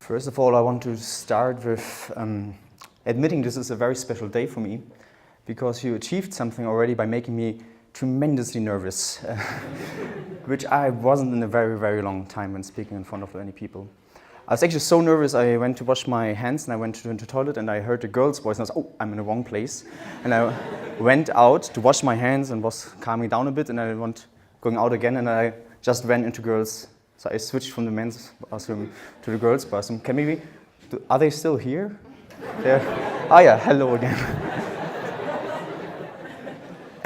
First of all, I want to start with admitting this is a very special day for me because you achieved something already by making me tremendously nervous, which I wasn't in a very, very long time when speaking in front of many people. I was actually so nervous I went to wash my hands and I went to the toilet and I heard a girl's voice and I was, oh, I'm in the wrong place. And I went out to wash my hands and was calming down a bit and I went going out again and I just ran into girls. So I switched from the men's bathroom to the girls' bathroom. Are they still here? Oh yeah, hello again.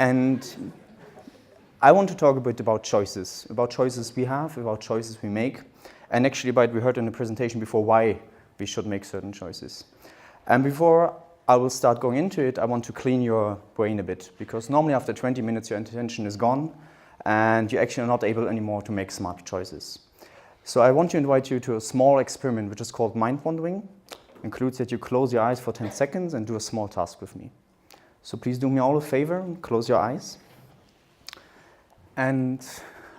And I want to talk a bit about choices we have, about choices we make, and actually we heard in the presentation before why we should make certain choices. And before I will start going into it, I want to clean your brain a bit, because normally after 20 minutes your attention is gone and you actually are not able anymore to make smart choices. So I want to invite you to a small experiment which is called mind wandering. It includes that you close your eyes for 10 seconds and do a small task with me. So please do me all a favor, close your eyes. And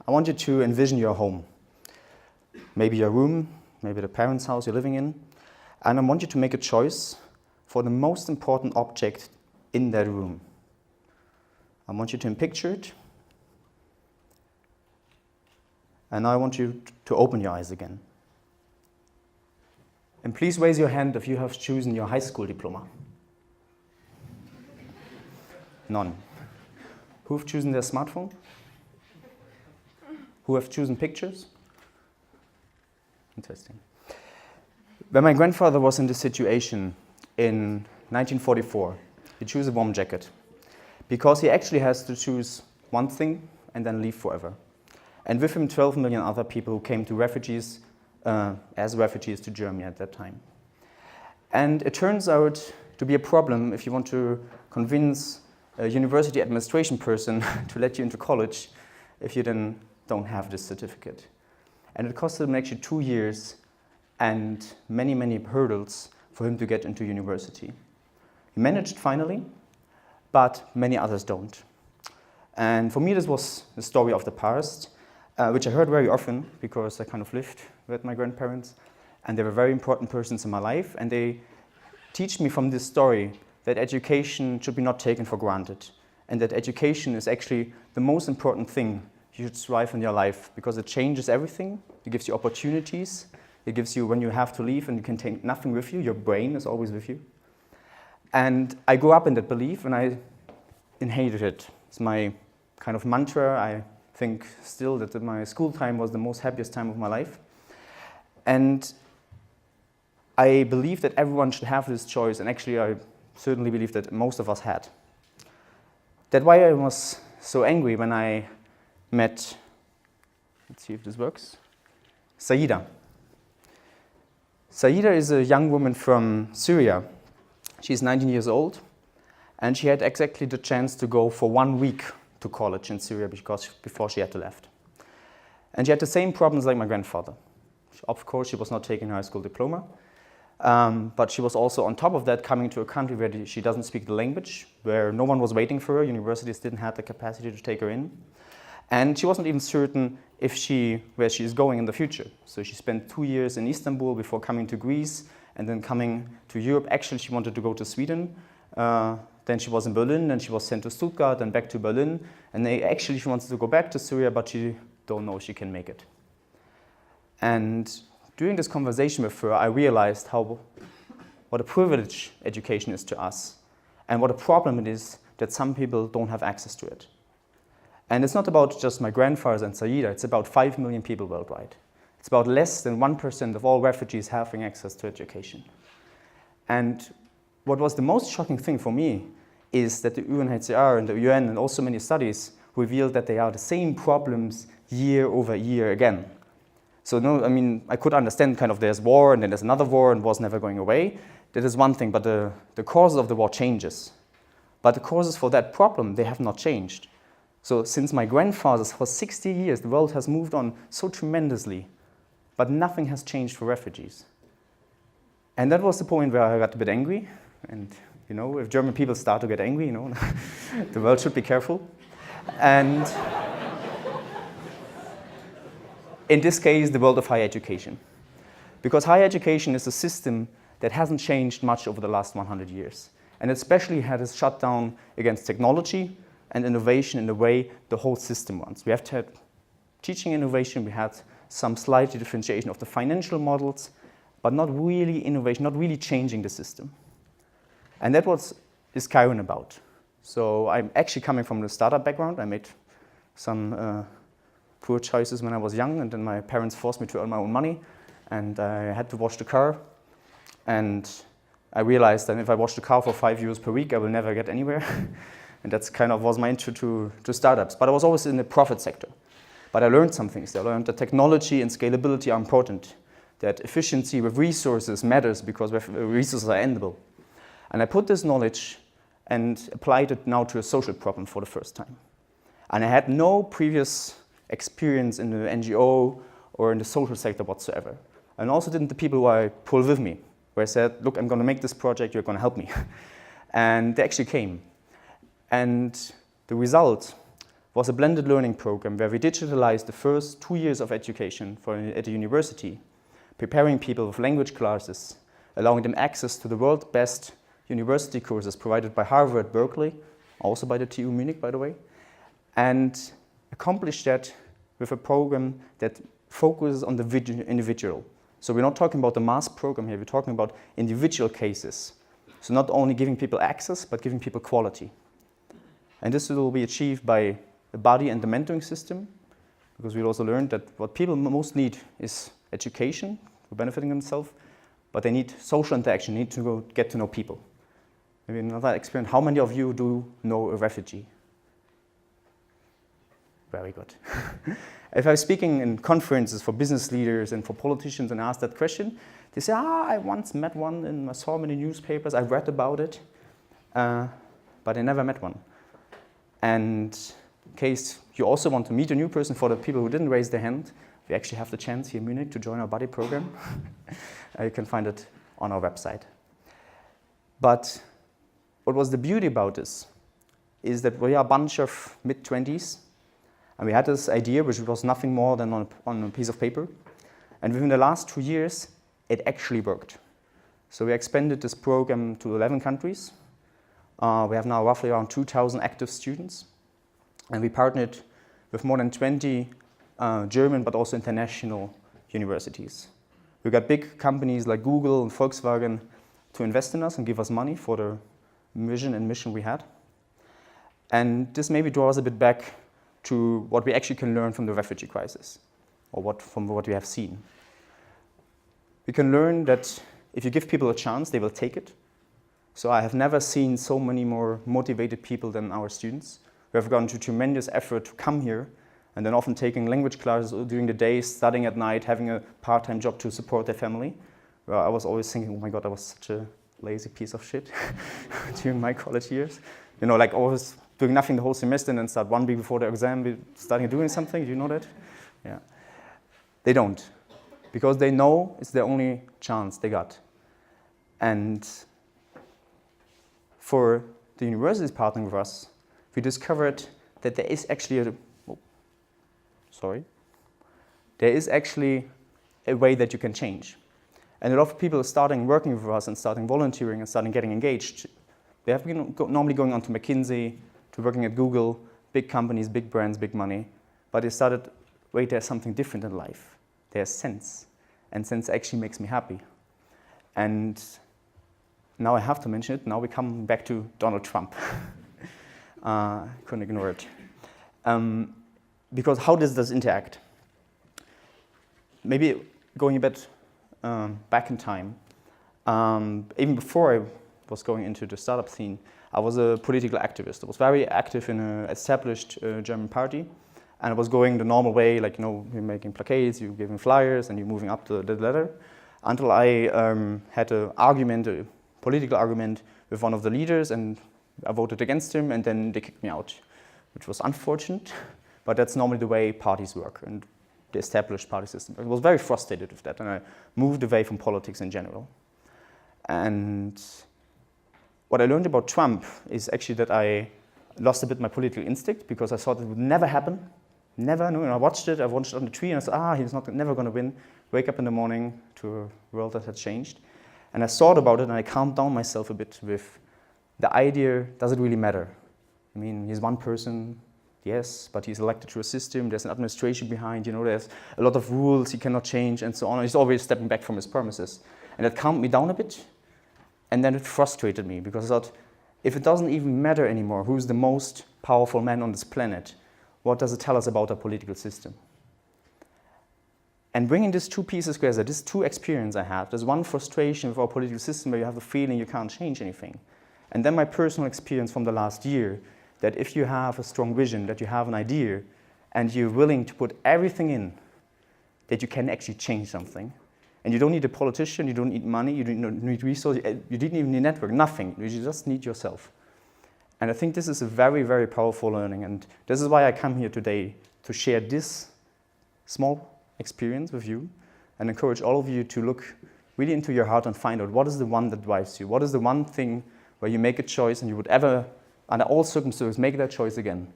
I want you to envision your home. Maybe your room, maybe the parents' house you're living in. And I want you to make a choice for the most important object in that room. I want you to picture it. And now I want you to open your eyes again. And please raise your hand if you have chosen your high school diploma. None. Who have chosen their smartphone? Who have chosen pictures? Interesting. When my grandfather was in this situation in 1944, he chose a warm jacket because he actually has to choose one thing and then leave forever. And with him 12 million other people who came to as refugees to Germany at that time. And it turns out to be a problem if you want to convince a university administration person to let you into college if you then don't have this certificate. And it costed him actually 2 years and many, many hurdles for him to get into university. He managed finally, but many others don't. And for me, this was the story of the past, which I heard very often because I kind of lived with my grandparents, and they were very important persons in my life, and they teach me from this story that education should be not taken for granted, and that education is actually the most important thing you should strive in your life because it changes everything. It gives you opportunities. It gives you when you have to leave and you can take nothing with you. Your brain is always with you. And I grew up in that belief and I inherited it. It's my kind of mantra. I think still that my school time was the most happiest time of my life. And I believe that everyone should have this choice, and actually I certainly believe that most of us had. That's why I was so angry when I met, let's see if this works, Saida. Saida is a young woman from Syria. She's 19 years old, and she had exactly the chance to go for 1 week to college in Syria before she had to left. And she had the same problems like my grandfather. Of course, she was not taking a high school diploma, but she was also on top of that coming to a country where she doesn't speak the language, where no one was waiting for her. Universities didn't have the capacity to take her in. And she wasn't even certain where she is going in the future. So she spent 2 years in Istanbul before coming to Greece and then coming to Europe. Actually, she wanted to go to Sweden. Then she was in Berlin, and she was sent to Stuttgart and back to Berlin. And she wanted to go back to Syria, but she don't know if she can make it. And during this conversation with her, I realized what a privilege education is to us and what a problem it is that some people don't have access to it. And it's not about just my grandfathers and Saida, it's about 5 million people worldwide. It's about less than 1% of all refugees having access to education. And what was the most shocking thing for me is that the UNHCR and the UN and also many studies revealed that they are the same problems year over year again. So I could understand kind of there's war and then there's another war and war's never going away. That is one thing, but the causes of the war changes. But the causes for that problem, they have not changed. So since my grandfathers, for 60 years, the world has moved on so tremendously, but nothing has changed for refugees. And that was the point where I got a bit angry. And, if German people start to get angry, the world should be careful. And in this case, the world of higher education. Because higher education is a system that hasn't changed much over the last 100 years. And especially had a shutdown against technology and innovation in the way the whole system runs. We have had teaching innovation, we had some slight differentiation of the financial models, but not really innovation, not really changing the system. And that is Kiron about. So I'm actually coming from the startup background. I made some poor choices when I was young, and then my parents forced me to earn my own money, and I had to wash the car. And I realized that if I wash the car for €5 per week, I will never get anywhere. And that's kind of was my intro to startups. But I was always in the profit sector. But I learned some things. I learned that technology and scalability are important, that efficiency with resources matters because resources are endable. And I put this knowledge and applied it now to a social problem for the first time. And I had no previous experience in the NGO or in the social sector whatsoever. And also didn't the people who I pulled with me, where I said, look, I'm going to make this project, you're going to help me. And they actually came. And the result was a blended learning program where we digitalized the first 2 years of education at a university, preparing people with language classes, allowing them access to the world's best university courses provided by Harvard, Berkeley, also by the TU Munich, by the way, and accomplished that with a program that focuses on the individual. So we're not talking about the mass program here, we're talking about individual cases. So not only giving people access, but giving people quality. And this will be achieved by the body and the mentoring system, because we also learned that what people most need is education for benefiting themselves, but they need social interaction, need to go get to know people. Maybe another experience, how many of you do know a refugee? Very good. If I was speaking in conferences for business leaders and for politicians and asked that question, they say, I once met one and I saw him in the newspapers, I read about it, but I never met one. And in case you also want to meet a new person, for the people who didn't raise their hand, we actually have the chance here in Munich to join our buddy program. You can find it on our website. But what was the beauty about this is that we are a bunch of mid-20s, and we had this idea, which was nothing more than on a piece of paper. And within the last 2 years, it actually worked. So we expanded this program to 11 countries. We have now roughly around 2,000 active students. And we partnered with more than 20 German, but also international universities. We got big companies like Google and Volkswagen to invest in us and give us money for the vision and mission we had. And this maybe draws a bit back to what we actually can learn from the refugee crisis, or from what we have seen. We can learn that if you give people a chance, they will take it. So I have never seen so many more motivated people than our students, who have gone to tremendous effort to come here, and then often taking language classes during the day, studying at night, having a part-time job to support their family. Where I was always thinking, oh my God, I was such a lazy piece of shit during my college years. You know, like always doing nothing the whole semester and then start 1 week before the exam, starting doing something. Do you know that? Yeah. They don't, because they know it's their only chance they got. And for the universities partnering with us, we discovered that there is actually there is actually a way that you can change. And a lot of people are starting working with us and starting volunteering and starting getting engaged. They have been normally going on to McKinsey, to working at Google, big companies, big brands, big money. But they started, wait, there's something different in life. There's sense. And sense actually makes me happy. And now I have to mention it. Now we come back to Donald Trump. Couldn't ignore it. Because how does this interact? Maybe going a bit back in time. Even before I was going into the startup scene, I was a political activist. I was very active in an established German party. And I was going the normal way, like, you know, you're making placards, you're giving flyers, and you're moving up the ladder. Until I had a political argument with one of the leaders, and I voted against him, and then they kicked me out, which was unfortunate. But that's normally the way parties work, and the established party system. I was very frustrated with that, and I moved away from politics in general. And what I learned about Trump is actually that I lost a bit my political instinct, because I thought it would never happen. never knew. And I watched it on the tree, and I said, he's never going to win. Wake up in the morning to a world that had changed. And I thought about it, and I calmed down myself a bit with the idea, does it really matter? I mean, he's one person, yes, but he's elected to a system, there's an administration behind, there's a lot of rules he cannot change and so on. He's always stepping back from his promises. And that calmed me down a bit, and then it frustrated me, because I thought, if it doesn't even matter anymore who's the most powerful man on this planet, what does it tell us about our political system? And bringing these two pieces together, these two experiences I have, there's one frustration with our political system where you have the feeling you can't change anything. And then my personal experience from the last year, that if you have a strong vision, that you have an idea, and you're willing to put everything in, that you can actually change something. And you don't need a politician, you don't need money, you don't need resources, you didn't even need a network, nothing. You just need yourself. And I think this is a very, very powerful learning. And this is why I come here today, to share this small experience with you and encourage all of you to look really into your heart and find out what is the one that drives you. What is the one thing where you make a choice and you would ever, under all circumstances, make that choice again.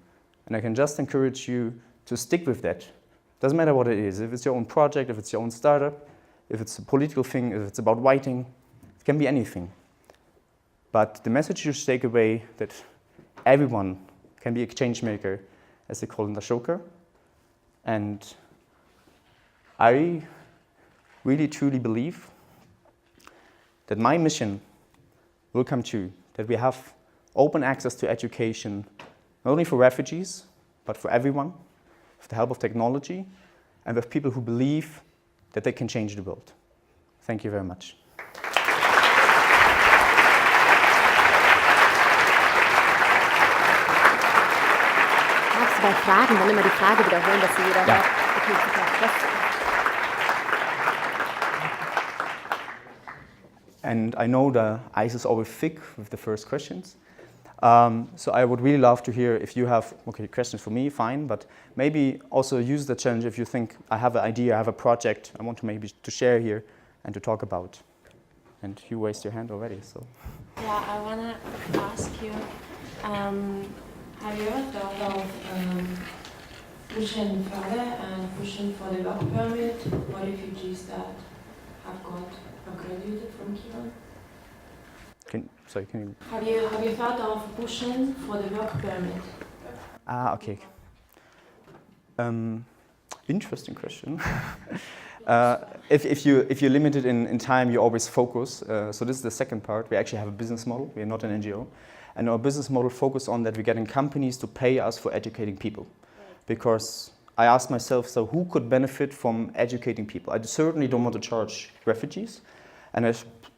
And I can just encourage you to stick with that. Doesn't matter what it is. If it's your own project, if it's your own startup, if it's a political thing, if it's about writing, it can be anything. But the message you should take away that everyone can be a change maker, as they call it in Ashoka. And I really truly believe that my mission will come true, that we have open access to education, not only for refugees, but for everyone, with the help of technology, and with people who believe that they can change the world. Thank you very much. Magst du bei Fragen dann immer die Frage wiederholen, dass sie jeder hört? Okay, super. And I know the ice is always thick with the first questions. So I would really love to hear if you have questions for me, fine, but maybe also use the challenge if you think I have an idea, I have a project I want to maybe to share here and to talk about. And you raised your hand already, so. Yeah, I want to ask you, have you ever thought of pushing further and pushing for the work permit for refugees that have got graduated from Kiron? Can you? Have you thought of pushing for the work permit? Okay. Interesting question. If you're limited in time, you always focus. So this is the second part. We actually have a business model. We are not an NGO. And our business model focuses on that we're getting companies to pay us for educating people. Because I asked myself, so who could benefit from educating people? I certainly don't want to charge refugees. And I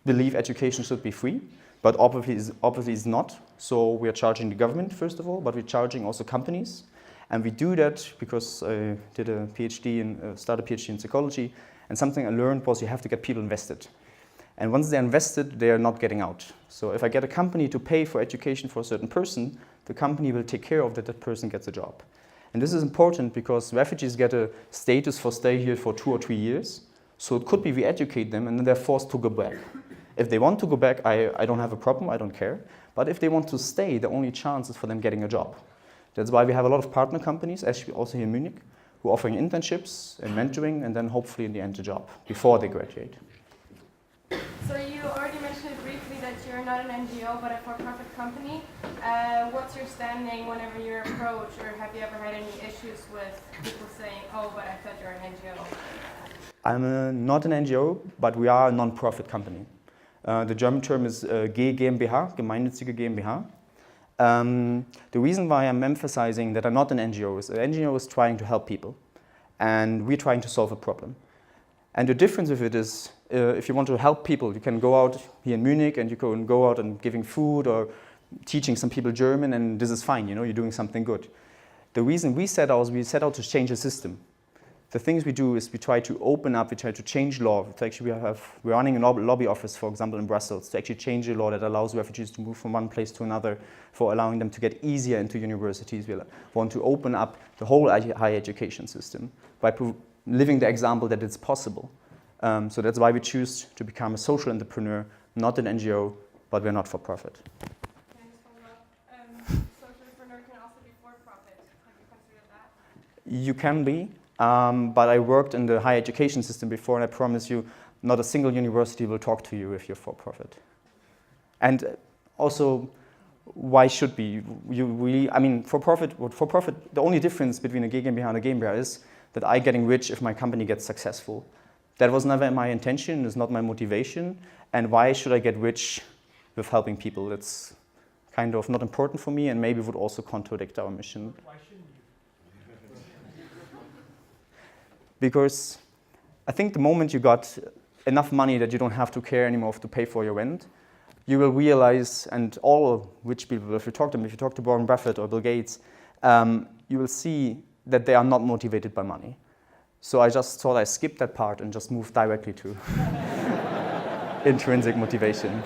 believe education should be free. But obviously it's not. So we are charging the government, first of all, but we're charging also companies. And we do that because I did a PhD started a PhD in psychology. And something I learned was you have to get people invested. And once they're invested, they are not getting out. So if I get a company to pay for education for a certain person, the company will take care of that person gets a job. And this is important because refugees get a status for stay here for 2 or 3 years. So it could be we educate them and then they're forced to go back. If they want to go back, I don't have a problem, I don't care. But if they want to stay, the only chance is for them getting a job. That's why we have a lot of partner companies, actually also here in Munich, who are offering internships and mentoring and then hopefully in the end a job before they graduate. So you already mentioned briefly that you're not an NGO but a for-profit company. What's your standing whenever you're approached, or have you ever had any issues with people saying, oh, but I thought you're an NGO? I'm not an NGO, but we are a non-profit company. The German term is GmbH, gemeinnützige GmbH. The reason why I'm emphasizing that I'm not an NGO is an NGO is trying to help people, and we're trying to solve a problem. And the difference with it is, if you want to help people, you can go out here in Munich and you can go out and giving food or teaching some people German, and this is fine, you're doing something good. The reason we set out to change the system. The things we do is we try to open up, we try to change law. We're running a lobby office, for example, in Brussels, to actually change a law that allows refugees to move from one place to another, for allowing them to get easier into universities. We want to open up the whole higher education system by living the example that it's possible. So that's why we choose to become a social entrepreneur, not an NGO, but we're not for profit. Thanks for that. Social entrepreneur can also be for profit. Have you considered that? You can be, but I worked in the higher education system before, and I promise you, not a single university will talk to you if you're for profit. And also, why should be? You really, I mean, for profit, the only difference between a GmbH and a GmbH is that I'm getting rich if my company gets successful. That was never my intention, it's not my motivation. And why should I get rich with helping people? It's kind of not important for me, and maybe would also contradict our mission. Why shouldn't you? Because I think the moment you got enough money that you don't have to care anymore to pay for your rent, you will realize, and all rich people, if you talk to Warren Buffett or Bill Gates, you will see that they are not motivated by money. So I just thought I skipped that part and just moved directly to intrinsic motivation.